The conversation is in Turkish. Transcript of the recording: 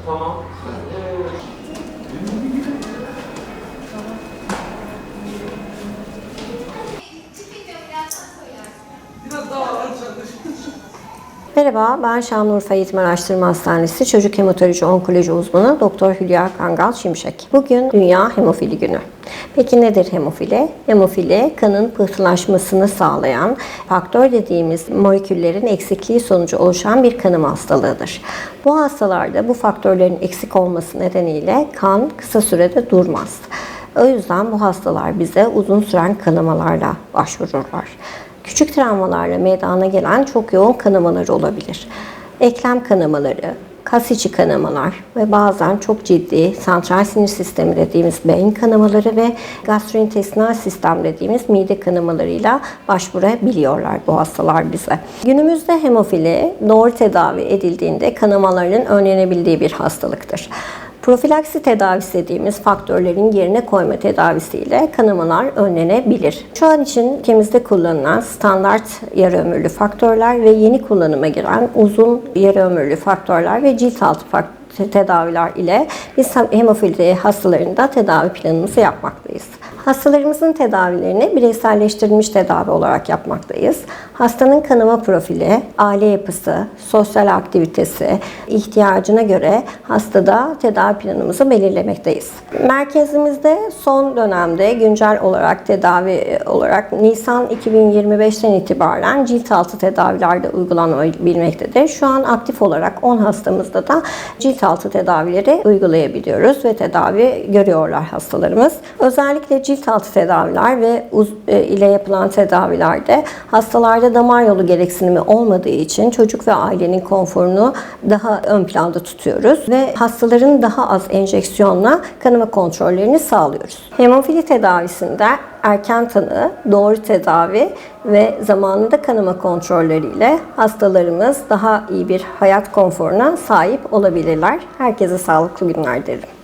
Tamam. Merhaba, ben Şanlıurfa Eğitim Araştırma Hastanesi Çocuk Hematoloji Onkoloji Uzmanı Doktor Hülya Kangal Şimşek. Bugün Dünya Hemofili Günü. Peki nedir hemofili? Hemofili, kanın pıhtılaşmasını sağlayan faktör dediğimiz moleküllerin eksikliği sonucu oluşan bir kanama hastalığıdır. Bu hastalarda bu faktörlerin eksik olması nedeniyle kan kısa sürede durmaz. O yüzden bu hastalar bize uzun süren kanamalarla başvururlar. Küçük travmalarla meydana gelen çok yoğun kanamalar olabilir. Eklem kanamaları, kas içi kanamalar ve bazen çok ciddi santral sinir sistemi dediğimiz beyin kanamaları ve gastrointestinal sistem dediğimiz mide kanamalarıyla başvurabiliyorlar bu hastalar bize. Günümüzde hemofili doğru tedavi edildiğinde kanamaların önlenebildiği bir hastalıktır. Profilaksi tedavisi dediğimiz faktörlerin yerine koyma tedavisiyle kanamalar önlenebilir. Şu an için ülkemizde kullanılan standart yarı ömürlü faktörler ve yeni kullanıma giren uzun yarı ömürlü faktörler ve cilt altı tedaviler ile biz hemofili hastalarında tedavi planımızı yapmaktayız. Hastalarımızın tedavilerini bireyselleştirilmiş tedavi olarak yapmaktayız. Hastanın kanama profili, aile yapısı, sosyal aktivitesi, ihtiyacına göre hastada tedavi planımızı belirlemekteyiz. Merkezimizde son dönemde güncel olarak tedavi olarak Nisan 2025'ten itibaren cilt altı tedavilerde uygulanabilmektedir. Şu an aktif olarak 10 hastamızda da cilt altı tedavileri uygulayabiliyoruz ve tedavi görüyorlar hastalarımız. Özellikle cilt altı tedaviler ve ile yapılan tedavilerde hastalarda damar yolu gereksinimi olmadığı için çocuk ve ailenin konforunu daha ön planda tutuyoruz ve hastaların daha az enjeksiyonla kanama kontrollerini sağlıyoruz. Hemofili tedavisinde erken tanı, doğru tedavi ve zamanında kanama kontrolleriyle hastalarımız daha iyi bir hayat konforuna sahip olabilirler. Herkese sağlıklı günler dilerim.